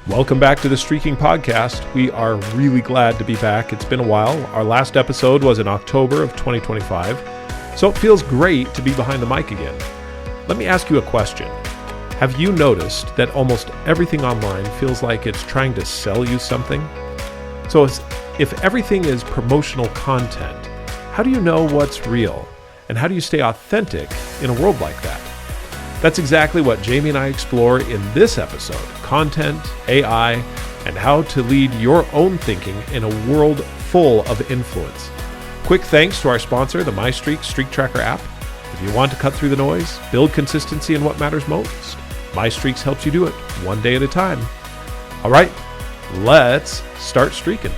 Welcome back to the Streaking Podcast. We are really glad to be back. It's been a while. Our last episode was in October of 2025, so it feels great to be behind the mic again. Let me ask you a question. Have you noticed that almost everything online feels like it's trying to sell you something? So if everything is promotional content, how do you know what's real? And how do you stay authentic in a world like that? That's exactly what Jami and I explore in this episode: content, AI, and how to lead your own thinking in a world full of influence. Quick thanks to our sponsor, the MyStreak Streak Tracker app. If you want to cut through the noise, build consistency in what matters most, MyStreaks helps you do it one day at a time. All right, let's start streaking.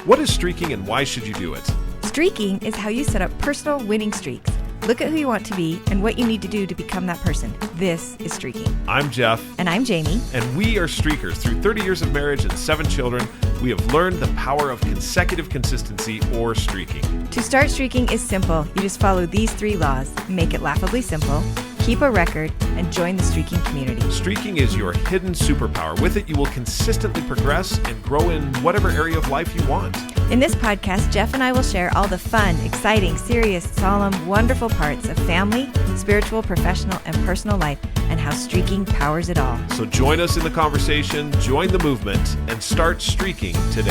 What is streaking and why should you do it? Streaking is how you set up personal winning streaks. Look at who you want to be and what you need to do to become that person. This is Streaking. I'm Jeff. And I'm Jami. And we are streakers. Through 30 years of marriage and 7 children, we have learned the power of consecutive consistency, or streaking. To start streaking is simple. You just follow these 3 laws. Make it laughably simple, keep a record, and join the streaking community. Streaking is your hidden superpower. With it, you will consistently progress and grow in whatever area of life you want. In this podcast, Jeff and I will share all the fun, exciting, serious, solemn, wonderful parts of family, spiritual, professional, and personal life, and how streaking powers it all. So join us in the conversation, join the movement, and start streaking today.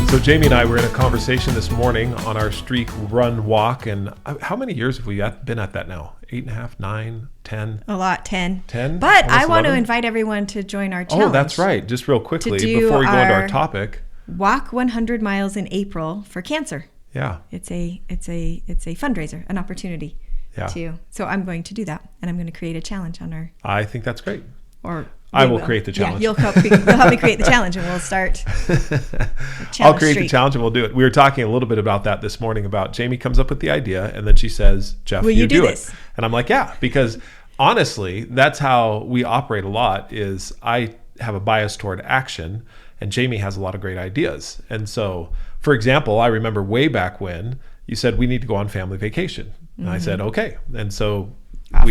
So Jami and I were in a conversation this morning on our streak run walk, and how many years have we been at that now? 8.5, 9, 10? A lot, 10. 10? But Almost I want 11? to invite everyone to join our challenge. Oh, that's right. Just real quickly, do before we go into our our topic. Walk 100 miles in April for cancer. Yeah. It's a fundraiser, an opportunity. Yeah. So I'm going to do that, and I'm going to create a challenge on our. I think that's great. Or I will create the challenge. Yeah, you'll help me create the challenge, and we'll start. I'll create the challenge, and we'll do it. We were talking a little bit about that this morning. About Jami comes up with the idea, and then she says, "Jeff, will you do it?" this? And I'm like, "Yeah," because honestly, that's how we operate a lot. Is I have a bias toward action, and Jami has a lot of great ideas. And so, for example, I remember way back when you said we need to go on family vacation, and I said, "Okay," and so. Off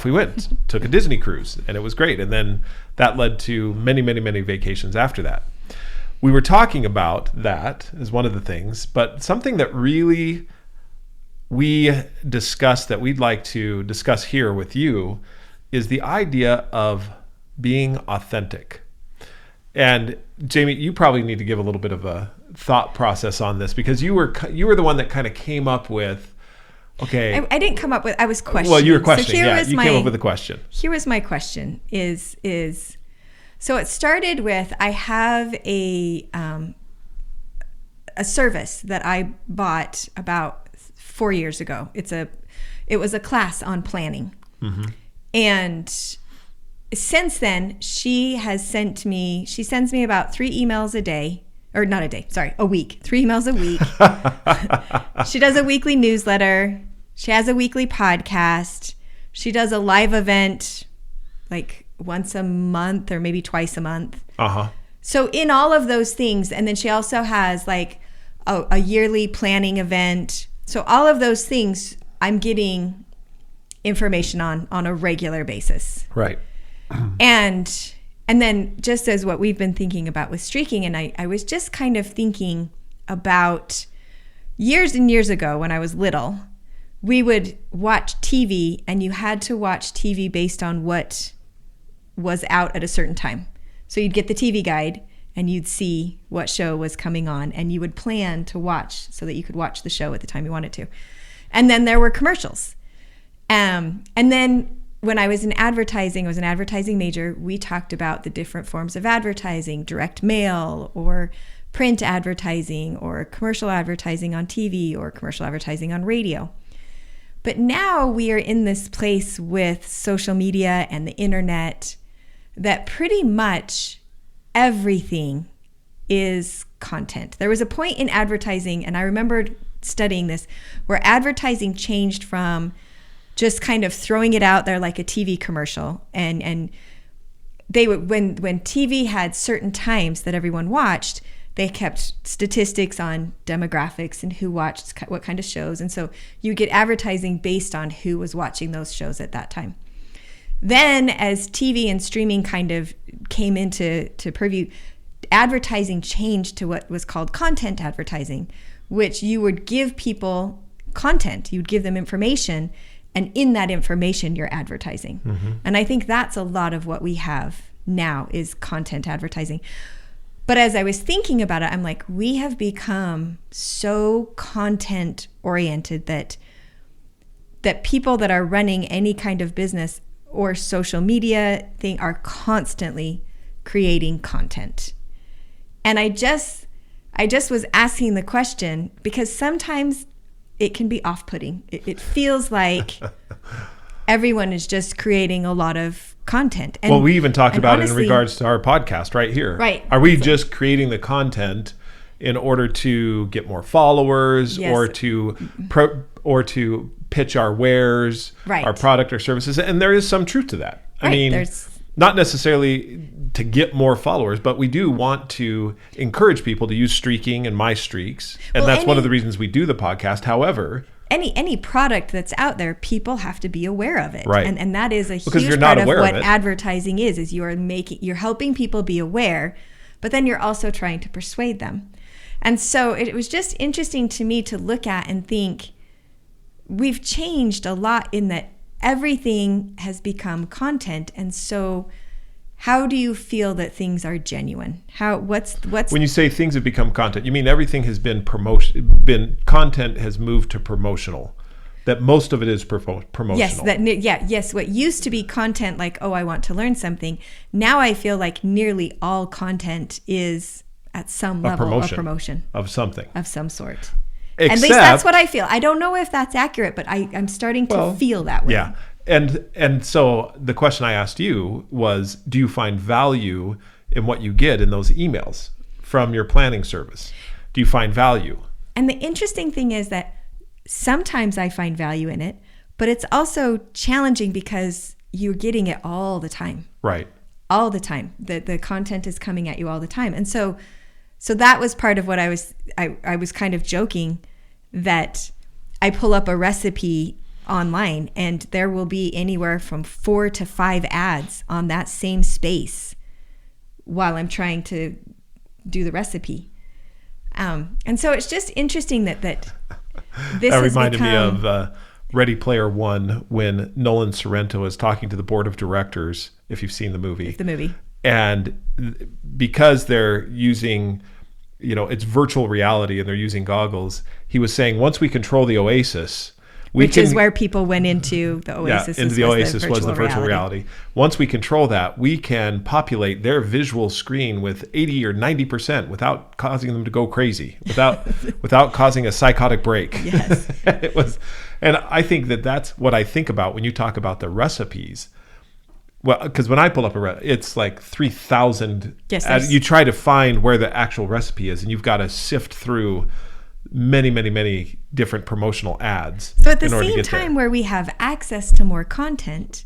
we went, took a Disney cruise, and it was great. And then that led to many, many, many vacations after that. We were talking about that as one of the things, but something that really we discussed that we'd like to discuss here with you is the idea of being authentic. And Jami, you probably need to give a little bit of a thought process on this, because you were the one that kind of came up with. Okay. I didn't come up with. I was questioning. Well, you were questioning. So you came up with a question. Here was my question: is so it started with, I have a service that I bought about 4 years ago. It was a class on planning, and since then she sends me about 3 emails a day. Or not a day, sorry, a week. 3 emails a week. She does a weekly newsletter. She has a weekly podcast. She does a live event like once a month or maybe twice a month. So in all of those things, and then she also has like a yearly planning event. So all of those things I'm getting information on a regular basis. Right. And then just as what we've been thinking about with streaking, and I was just kind of thinking about years and years ago when I was little, we would watch TV, and you had to watch TV based on what was out at a certain time. So you'd get the TV guide, and you'd see what show was coming on, and you would plan to watch so that you could watch the show at the time you wanted to. And then there were commercials. And then when I was in advertising, I was an advertising major, we talked about the different forms of advertising: direct mail, or print advertising, or commercial advertising on TV, or commercial advertising on radio. But now we are in this place with social media and the internet that pretty much everything is content. There was a point in advertising, and I remember studying this, where advertising changed from just kind of throwing it out there like a TV commercial, and they would, when TV had certain times that everyone watched, they kept statistics on demographics and who watched what kind of shows, and so you get advertising based on who was watching those shows at that time. Then as TV and streaming kind of came into purview, advertising changed to what was called content advertising, which you would give people content, you'd give them information, and in that information you're advertising. And I think that's a lot of what we have now is content advertising. But as I was thinking about it, I'm like, we have become so content oriented that people that are running any kind of business or social media thing are constantly creating content. And I just was asking the question because sometimes it can be off-putting. It feels like everyone is just creating a lot of content. And, well, we even talked about honestly, it in regards to our podcast right here. Right. Are we just creating the content in order to get more followers, yes, or to pitch our wares, right, our product or services? And there is some truth to that. Right. I mean, not necessarily to get more followers, but we do want to encourage people to use streaking and my streaks. And that's one of the reasons we do the podcast. However, any product that's out there, people have to be aware of it. Right. And that is a because huge part of what of advertising is you're helping people be aware, but then you're also trying to persuade them. And so it was just interesting to me to look at and think, we've changed a lot in that everything has become content. And so how do you feel that things are genuine? What's when you say things have become content, you mean everything has been content has moved to promotional, that most of it is promotional. Yes, what used to be content, like, oh, I want to learn something, now I feel like nearly all content is at some level a promotion of something of some sort. Except, at least that's what I feel. I don't know if that's accurate, but I'm starting to feel that way. Yeah. And so the question I asked you was, do you find value in what you get in those emails from your planning service? Do you find value? And the interesting thing is that sometimes I find value in it, but it's also challenging because you're getting it all the time. Right. All the time. The content is coming at you all the time. And so that was part of what I was kind of joking, that I pull up a recipe online and there will be anywhere from 4 to 5 ads on that same space while I'm trying to do the recipe. And so it's just interesting that this that reminded me of Ready Player One, when Nolan Sorrento is talking to the board of directors, if you've seen the movie. And because they're using, it's virtual reality and they're using goggles, he was saying, once we control the Oasis, which is where people went into the Oasis. Yeah, into the Oasis was the virtual reality. Once we control that, we can populate their visual screen with 80 or 90% without causing them to go crazy, without causing a psychotic break. Yes. And I think that's what I think about when you talk about the recipes. Well, because when I pull up it's like 3,000. Yes. You try to find where the actual recipe is, and you've got to sift through many, many, many different promotional ads. So at the same time where we have access to more content,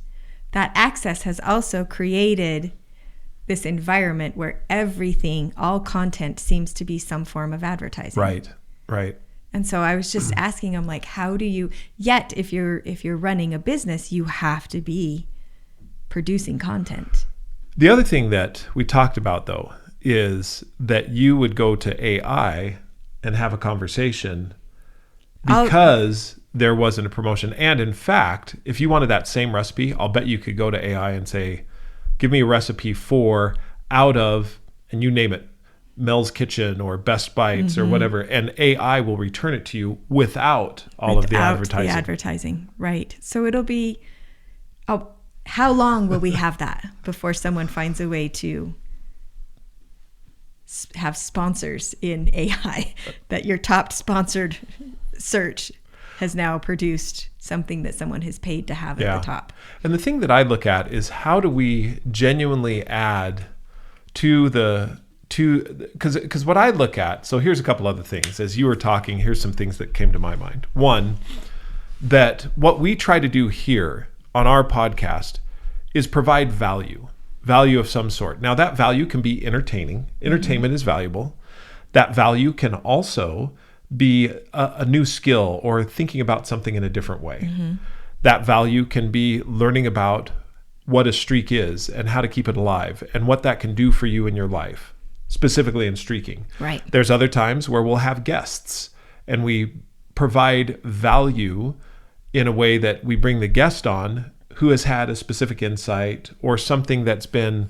that access has also created this environment where everything, all content, seems to be some form of advertising. Right. And so I was just asking him, like, how do you, yet if you're running a business, you have to be producing content. The other thing that we talked about, though, is that you would go to AI and have a conversation because there wasn't a promotion. And in fact, if you wanted that same recipe, I'll bet you could go to AI and say, give me a recipe for out of, and you name it, Mel's Kitchen or Best Bites or whatever, and AI will return it to you without of the advertising. Right. So it'll be, how long will we have that before someone finds a way to have sponsors in AI, that your top sponsored search has now produced something that someone has paid to have at the top? And the thing that I look at is, how do we genuinely add because what I look at, so here's a couple other things. As you were talking, here's some things that came to my mind. One, that what we try to do here on our podcast is provide value of some sort. Now, that value can be entertaining. Entertainment is valuable. That value can also be a new skill or thinking about something in a different way. That value can be learning about what a streak is and how to keep it alive and what that can do for you in your life, specifically in streaking. Right. There's other times where we'll have guests and we provide value in a way that we bring the guest on who has had a specific insight or something that's been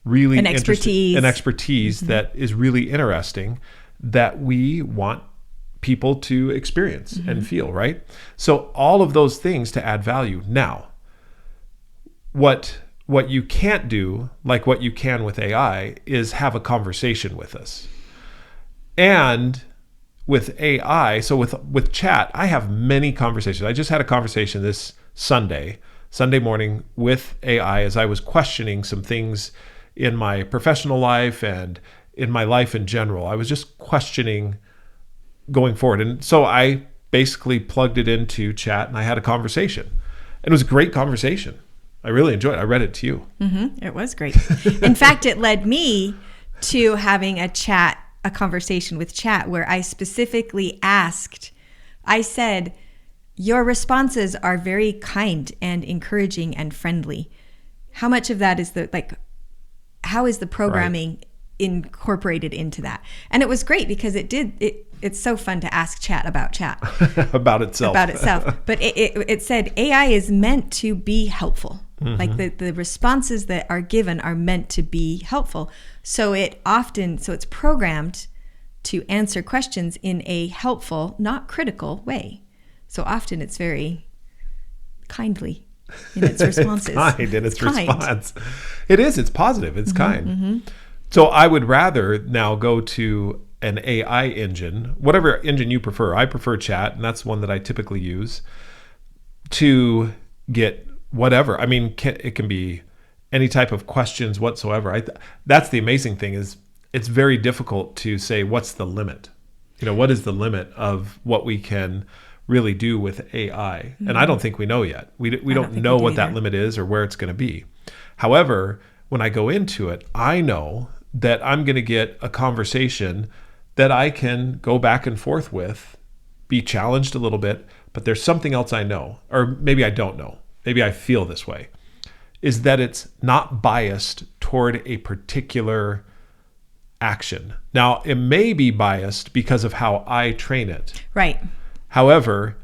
really an expertise mm-hmm. that is really interesting that we want people to experience mm-hmm. and feel, right? So all of those things to add value. Now, what you can't do, like what you can with AI, is have a conversation with us. And with AI, so with chat, I have many conversations. I just had a conversation this Sunday morning with AI as I was questioning some things in my professional life and in my life in general. I was just questioning going forward. And so I basically plugged it into chat and I had a conversation. And it was a great conversation. I really enjoyed it. I read it to you. Mm-hmm. It was great. In fact, it led me to having a conversation with chat where I specifically asked, I said, your responses are very kind and encouraging and friendly. How much of that is how is the programming incorporated into that? And it was great because it's so fun to ask chat about chat. About itself. But it said AI is meant to be helpful. Mm-hmm. Like the responses that are given are meant to be helpful. So it's programmed to answer questions in a helpful, not critical way. So often it's very kindly in its responses. It's kind in its response. It is. It's positive. It's mm-hmm, kind. Mm-hmm. So I would rather now go to an AI engine, whatever engine you prefer. I prefer chat, and that's one that I typically use to get whatever. I mean, it can be any type of questions whatsoever. That's the amazing thing is it's very difficult to say what's the limit. What is the limit of what we can really do with AI? Mm-hmm. And I don't think we know yet. We don't know what that limit is or where it's going to be. However, when I go into it, I know that I'm going to get a conversation that I can go back and forth with, be challenged a little bit, but there's something else I know, or maybe I don't know. Maybe I feel this way, is that it's not biased toward a particular action. Now, it may be biased because of how I train it. Right. However,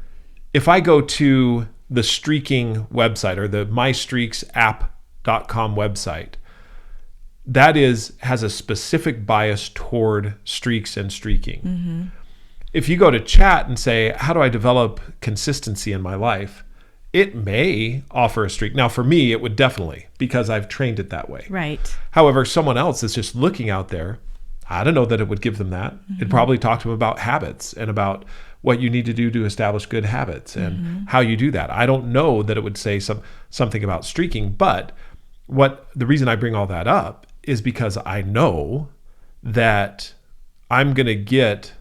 if I go to the streaking website or the mystreaksapp.com website, that has a specific bias toward streaks and streaking. Mm-hmm. If you go to chat and say, how do I develop consistency in my life? It may offer a streak. Now, for me, it would definitely, because I've trained it that way. Right. However, someone else that's just looking out there, I don't know that it would give them that. Mm-hmm. It'd probably talk to them about habits and about what you need to do to establish good habits and mm-hmm. how you do that. I don't know that it would say something about streaking, but the reason I bring all that up is because I know that I'm going to get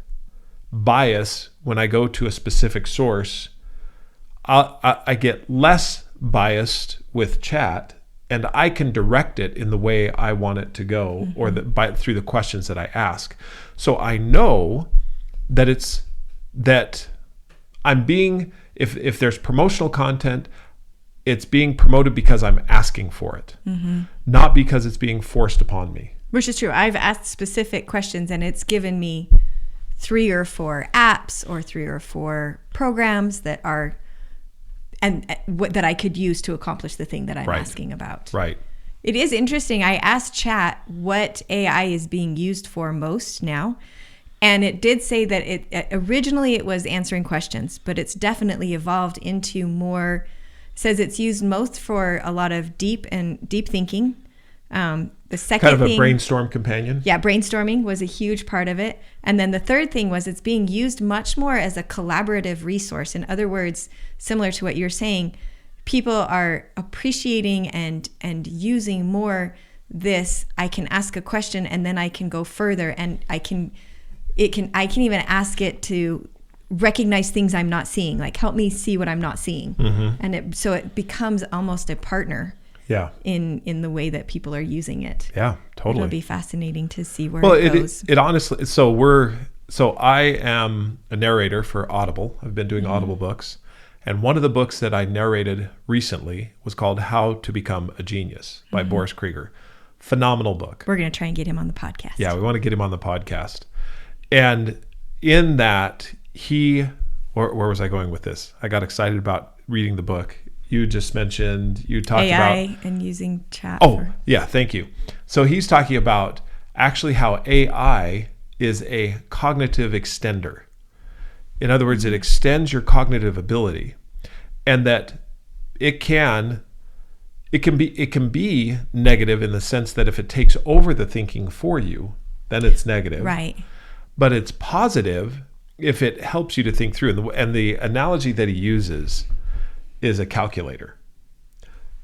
bias when I go to a specific source. I get less biased with chat, and I can direct it in the way I want it to go, mm-hmm. or through the questions that I ask. So I know that I'm being, if there's promotional content, it's being promoted because I'm asking for it, mm-hmm. not because it's being forced upon me. Which is true. I've asked specific questions and it's given me 3 or 4 apps or 3 or 4 programs that are, and that I could use to accomplish the thing that I'm asking about. Right. It is interesting. I asked chat what AI is being used for most now. And it did say that originally it was answering questions, but it's definitely evolved into more. Says it's used most for a lot of deep thinking. The second kind of thing, a brainstorm companion. Yeah, brainstorming was a huge part of it. And then the third thing was it's being used much more as a collaborative resource. In other words, similar to what you're saying, people are appreciating and using more this. I can ask a question and then I can go further, and I can even ask it to recognize things I'm not seeing, like help me see what I'm not seeing. Mm-hmm. And so it becomes almost a partner. Yeah. In the way that people are using it. Yeah, totally. It'll be fascinating to see where it goes. It honestly, so I am a narrator for Audible. I've been doing mm-hmm. Audible books, And one of the books that I narrated recently was called How to Become a Genius by Boris Krieger. Phenomenal book. We're going to try and get him on the podcast. Yeah, we want to get him on the podcast. And in that, where was I going with this? I got excited about reading the book. You just mentioned, you talked AI about... and using chat. Yeah, thank you. So he's talking about actually how AI is a cognitive extender. In other words, it extends your cognitive ability, and that it can be negative in the sense that if it takes over the thinking for you, then it's negative. Right. But it's positive if it helps you to think through. And the analogy that he uses is a calculator.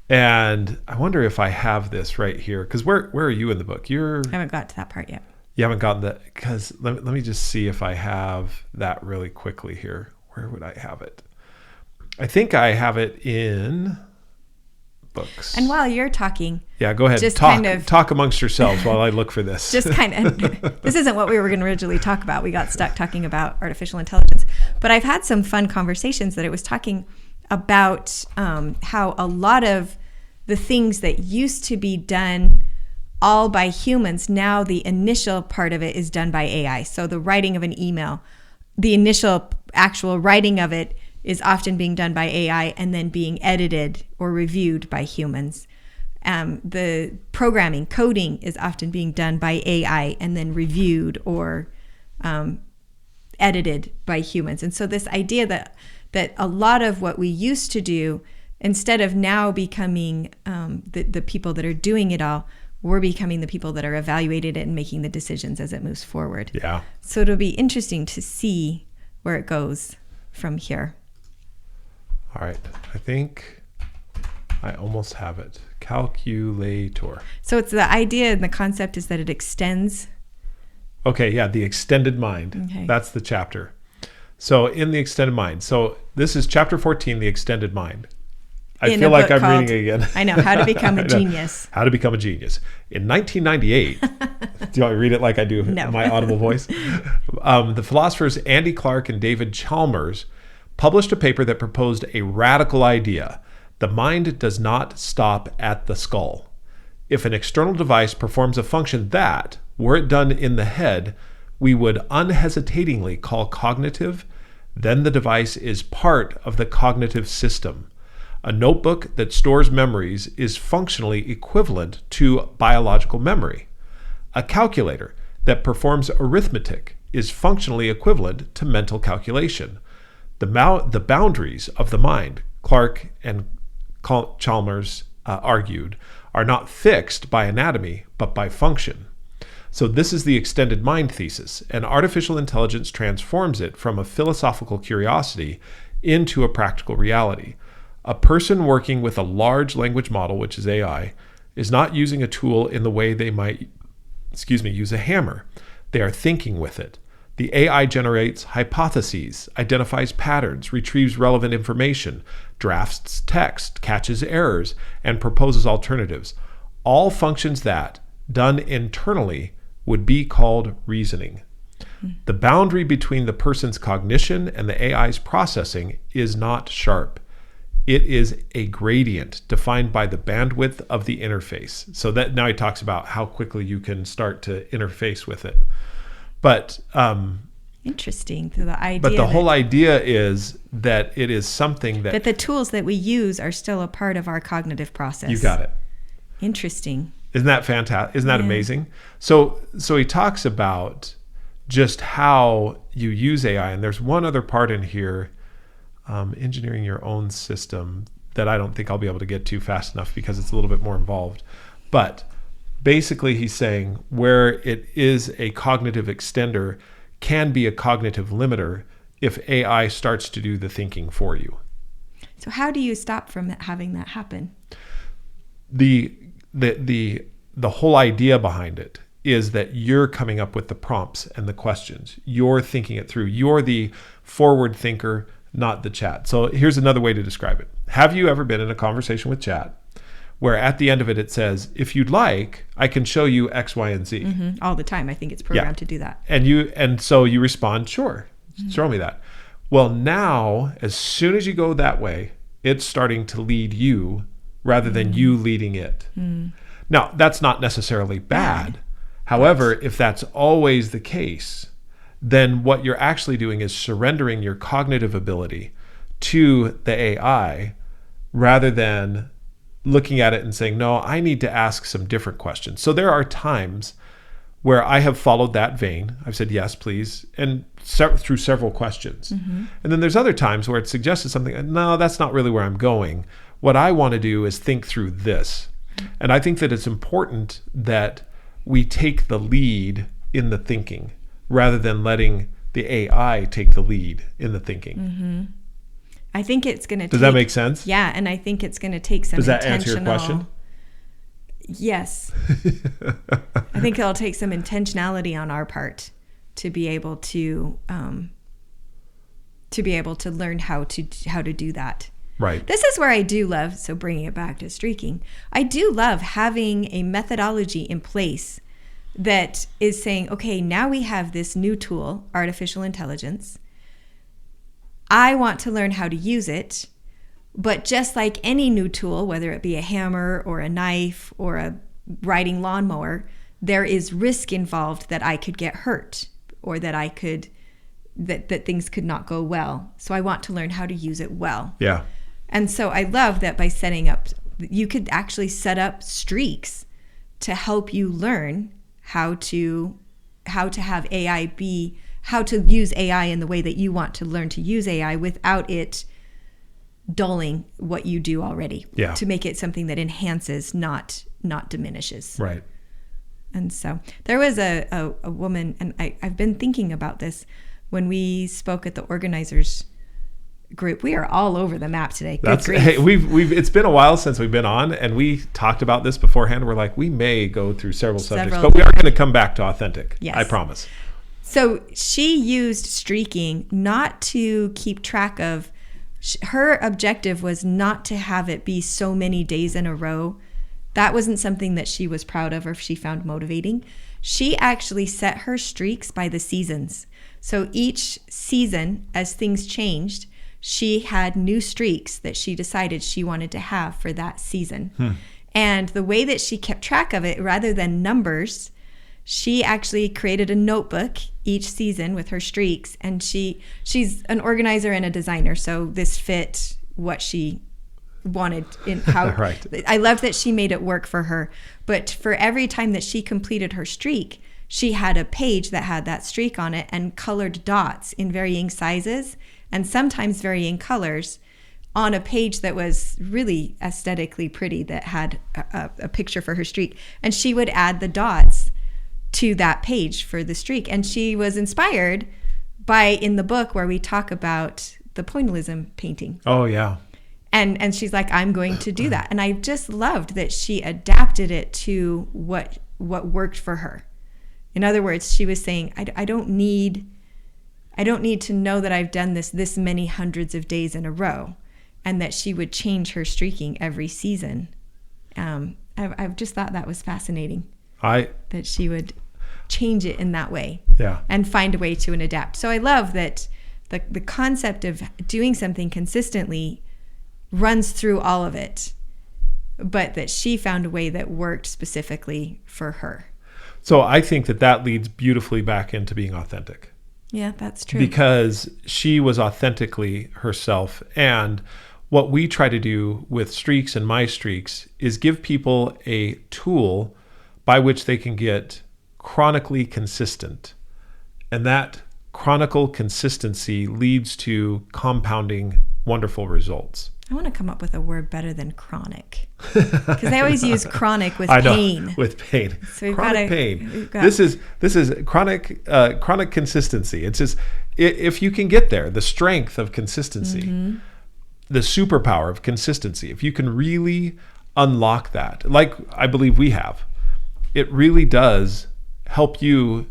And I wonder if I have this right here, because where are you in the book? I haven't got to that part yet. You haven't gotten that, because let me just see if I have that really quickly here. Where would I have it? I think I have it in books. And while you're talking, yeah, go ahead. Just talk amongst yourselves while I look for this. Just kind of, this isn't what we were going to originally talk about. We got stuck talking about artificial intelligence. But I've had some fun conversations that it was talking about how a lot of the things that used to be done all by humans, now the initial part of it is done by AI. So the writing of an email, the initial actual writing of it is often being done by AI and then being edited or reviewed by humans. The programming, coding is often being done by AI and then reviewed or edited by humans. And so this idea that a lot of what we used to do, instead of now becoming the people that are doing it all, we're becoming the people that are evaluating it and making the decisions as it moves forward. Yeah. So it'll be interesting to see where it goes from here. All right. I think I almost have it. Calculator. So it's the idea and the concept is that it extends. Okay. Yeah. The extended mind. Okay. That's the chapter. So in the extended mind. So this is chapter 14, the extended mind. I feel like I'm reading it again. I know, How to Become a Genius. How to Become a Genius. In 1998, do you want me to read it like I do No. my audible voice? The philosophers Andy Clark and David Chalmers published a paper that proposed a radical idea. The mind does not stop at the skull. If an external device performs a function that, were it done in the head, we would unhesitatingly call cognitive, then the device is part of the cognitive system. A notebook that stores memories is functionally equivalent to biological memory. A calculator that performs arithmetic is functionally equivalent to mental calculation. The boundaries of the mind, Clark and Chalmers argued, are not fixed by anatomy, but by function. So this is the extended mind thesis, and artificial intelligence transforms it from a philosophical curiosity into a practical reality. A person working with a large language model, which is AI, is not using a tool in the way they might, use a hammer. They are thinking with it. The AI generates hypotheses, identifies patterns, retrieves relevant information, drafts text, catches errors, and proposes alternatives. All functions that, done internally, would be called reasoning. The boundary between the person's cognition and the AI's processing is not sharp. It is a gradient defined by the bandwidth of the interface. So that now he talks about how quickly you can start to interface with it. But interesting to the idea. But the whole idea is that it is something that the tools that we use are still a part of our cognitive process. You got it. Interesting. Isn't that fantastic? Isn't that amazing? So he talks about just how you use AI, and there's one other part in here. Engineering your own system that I don't think I'll be able to get to fast enough because it's a little bit more involved. But basically he's saying where it is a cognitive extender can be a cognitive limiter if AI starts to do the thinking for you. So how do you stop from having that happen? The whole idea behind it is that you're coming up with the prompts and the questions. You're thinking it through. You're the forward thinker, not the chat. So here's another way to describe it. Have you ever been in a conversation with chat where at the end of it, it says, if you'd like, I can show you X, Y, and Z. Mm-hmm. All the time. I think it's programmed to do that. And so you respond, sure, show me that. Well, now, as soon as you go that way, it's starting to lead you rather than you leading it. Now, that's not necessarily bad. However, if that's always the case, then what you're actually doing is surrendering your cognitive ability to the AI rather than looking at it and saying, no, I need to ask some different questions. So there are times where I have followed that vein. I've said, yes, please, and through several questions. And then there's other times where it suggested something, no, that's not really where I'm going. What I want to do is think through this. And I think that it's important that we take the lead in the thinking rather than letting the AI take the lead in the thinking. I think it's going to Does that make sense? Yeah, and I think it's going to take some Does that intentional... answer your question? Yes. I think it'll take some intentionality on our part to be able to learn how to do that. Right. This is where I do love, so bringing it back to streaking, I do love having a methodology in place that is saying, okay, now we have this new tool, artificial intelligence. I want to learn how to use it. But just like any new tool, whether it be a hammer or a knife or a riding lawnmower, there is risk involved that I could get hurt or that that things could not go well. So I want to learn how to use it well. Yeah. And so I love that by setting up, you could actually set up streaks to help you learn how to have AI be, how to use AI in the way that you want to learn to use AI without it dulling what you do already. Yeah. To make it something that enhances, not diminishes. Right. And so there was a woman, and I've been thinking about this when we spoke at the organizers group. We are all over the map today. Hey, we've it's been a while since we've been on, and we talked about this beforehand. We're like, we may go through several subjects, but we are going to come back to authentic. Yes. I promise. So she used streaking not to keep track of, her objective was not to have it be so many days in a row. That wasn't something that she was proud of or she found motivating. She actually set her streaks by the seasons. So each season, as things changed, she had new streaks that she decided she wanted to have for that season. And the way that she kept track of it, rather than numbers, she actually created a notebook each season with her streaks. And she's an organizer and a designer, so this fit what she wanted in how. Right. I love that she made it work for her. But for every time that she completed her streak, she had a page that had that streak on it and colored dots in varying sizes and sometimes varying colors on a page that was really aesthetically pretty, that had a picture for her streak. And she would add the dots to that page for the streak. And she was inspired by, in the book where we talk about the pointillism painting. Oh, yeah. And she's like, I'm going to do that. And I just loved that she adapted it to what worked for her. In other words, she was saying, I don't need to know that I've done this many hundreds of days in a row, and that she would change her streaking every season. I've just thought that was fascinating. That she would change it in that way. Yeah. And find a way to adapt. So I love that the concept of doing something consistently runs through all of it, but that she found a way that worked specifically for her. So I think that leads beautifully back into being authentic. Yeah, that's true. Because she was authentically herself. And what we try to do with Streaks and My Streaks is give people a tool by which they can get chronically consistent. And that chronicle consistency leads to compounding wonderful results. I want to come up with a word better than chronic, because I always use chronic with I know, pain. With pain. So we've chronic got pain. This is chronic consistency. It's just, if you can get there, the strength of consistency, the superpower of consistency, if you can really unlock that, like I believe we have, it really does help you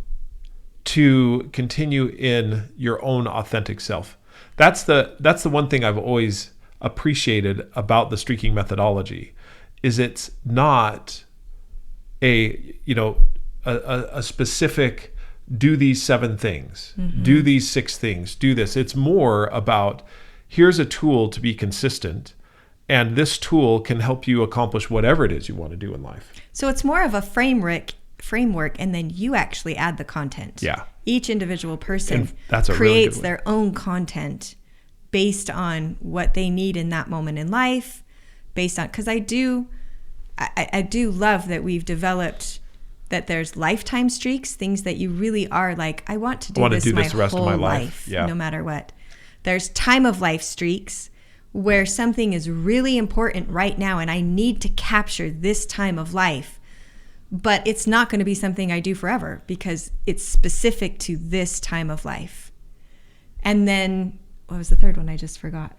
to continue in your own authentic self. That's the one thing I've always appreciated about the streaking methodology, is it's not a specific do these 7 things, do these 6 things, do this. It's more about, here's a tool to be consistent, and this tool can help you accomplish whatever it is you want to do in life. So it's more of a framework, and then you actually add the content. Yeah. Each individual person that's a creates really good one. their own content based on what they need in that moment in life, based on, because I do love that we've developed that there's lifetime streaks, things that you really are like, I want to do this the rest of my life. Yeah. No matter what. There's time of life streaks where something is really important right now and I need to capture this time of life, but it's not going to be something I do forever because it's specific to this time of life. And then, what was the third one? I just forgot.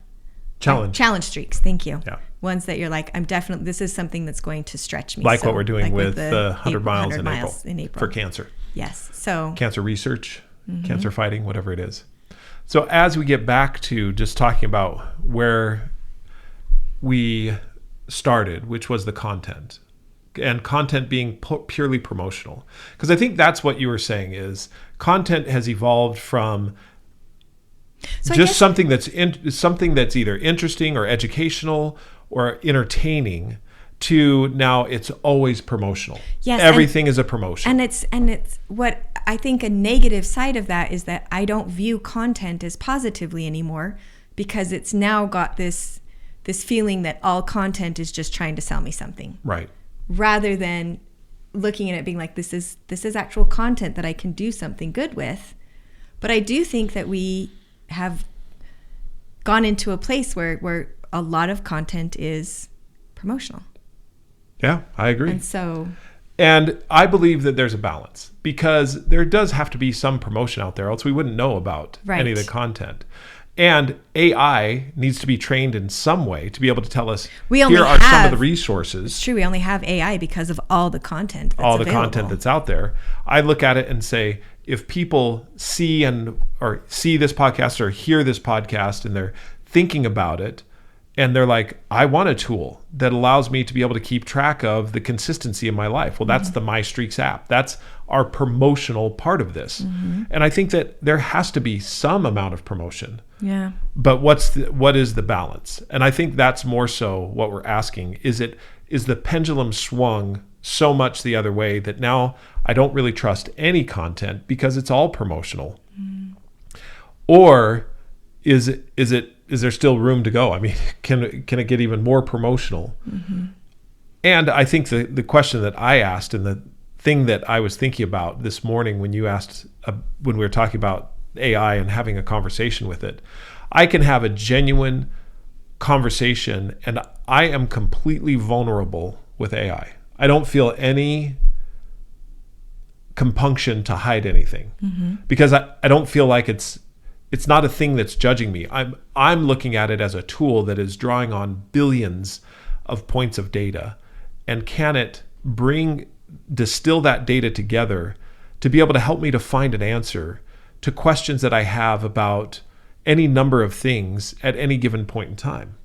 Challenge streaks. Thank you. Yeah. Ones that you're like, this is something that's going to stretch me. Like what we're doing with the 100 miles in April for cancer. Yes. So cancer research, cancer fighting, whatever it is. So as we get back to just talking about where we started, which was the content, and content being purely promotional, because I think that's what you were saying is content has evolved from something that's either interesting or educational or entertaining to now it's always promotional. Yes, everything is a promotion. And it's what I think a negative side of that is that I don't view content as positively anymore because it's now got this feeling that all content is just trying to sell me something. Right. Rather than looking at it being like this is actual content that I can do something good with. But I do think that we have gone into a place where a lot of content is promotional. Yeah, I agree. And I believe that there's a balance because there does have to be some promotion out there, else we wouldn't know about any of the content. And AI needs to be trained in some way to be able to tell us, here are some of the resources. It's true, we only have AI because of all the content that's available. Content that's out there. I look at it and say, if people see this podcast or hear this podcast and they're thinking about it and they're like, I want a tool that allows me to be able to keep track of the consistency in my life. Well, that's the My Streaks app. That's our promotional part of this. And I think that there has to be some amount of promotion. Yeah. But what is the balance? And I think that's more so what we're asking. Is the pendulum swung so much the other way that now I don't really trust any content because it's all promotional? Or is there still room to go? I mean, can it get even more promotional? And I think the question that I asked and the thing that I was thinking about this morning when you asked, when we were talking about AI and having a conversation with it, I can have a genuine conversation and I am completely vulnerable with AI. I don't feel any compunction to hide anything because I don't feel like it's not a thing that's judging me. I'm looking at it as a tool that is drawing on billions of points of data, and can it distill that data together to be able to help me to find an answer to questions that I have about any number of things at any given point in time?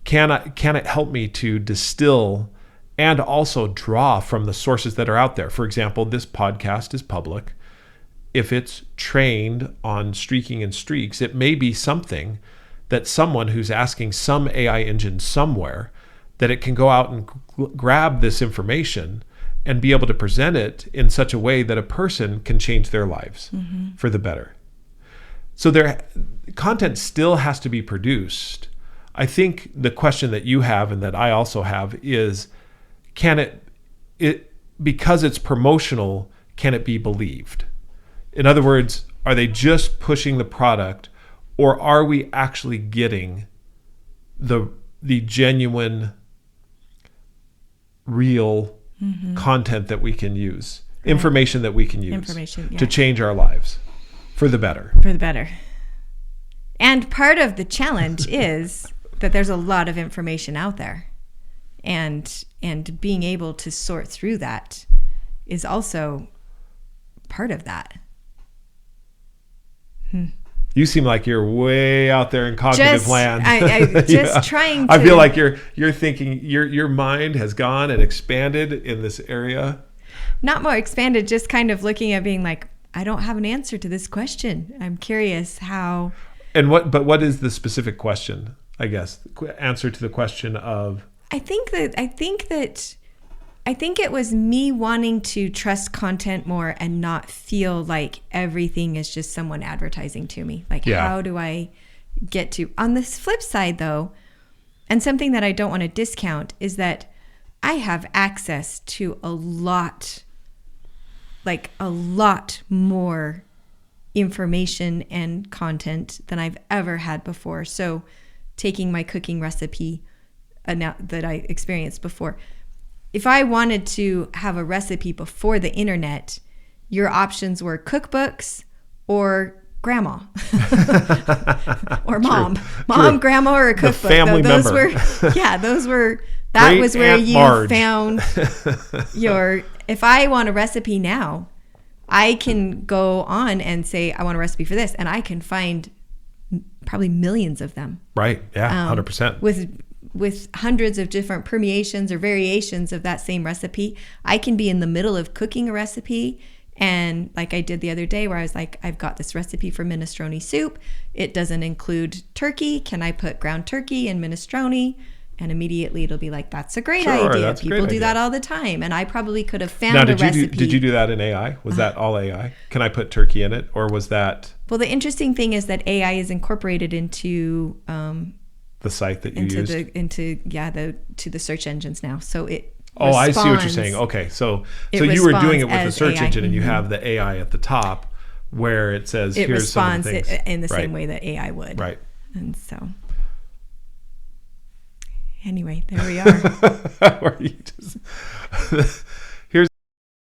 Can it help me to distill and also draw from the sources that are out there? For example, this podcast is public. If it's trained on streaking and streaks, it may be something that someone who's asking some AI engine somewhere, that it can go out and grab this information and be able to present it in such a way that a person can change their lives for the better. So content still has to be produced. I think the question that you have and that I also have is, can it because it's promotional, can it be believed? In other words, are they just pushing the product, or are we actually getting the genuine, real content that we can use, information that we can use to change our lives for the better? For the better. And part of the challenge is that there's a lot of information out there, and being able to sort through that is also part of that. You seem like you're way out there in cognitive land. Trying to. I feel like you're thinking your mind has gone and expanded in this area. Not more expanded, just kind of looking at being like, don't have an answer to this question. I'm curious how. And what is the specific question? I guess answer to the question of. I think it was me wanting to trust content more and not feel like everything is just someone advertising to me. Like, how do I get to? On the flip side, though, and something that I don't want to discount is that I have access to a lot more information and content than I've ever had before. So taking my cooking recipe that I experienced before, if I wanted to have a recipe before the internet, your options were cookbooks or grandma or mom, grandma, or a cookbook. The family those member. That was where Aunt you Marge. found if I want a recipe now, I can go on and say, I want a recipe for this. And I can find probably millions of them. Right. Yeah. 100%. With hundreds of different permeations or variations of that same recipe. I can be in the middle of cooking a recipe, and like I did the other day where I was like, I've got this recipe for minestrone soup. It doesn't include turkey. Can I put ground turkey in minestrone? And immediately it'll be like, that's a great idea. People do that all the time. And I probably could have found a recipe. Did you do that in AI? Was that all AI? Can I put turkey in it? Or was that? Well, the interesting thing is that AI is incorporated into the site that you used? To the search engines now. So it I see what you're saying. Okay. So you were doing it with the search engine, and you have the AI at the top where it says, it here's some of the responds things. in the same way that AI would. Right. And so anyway, there we are.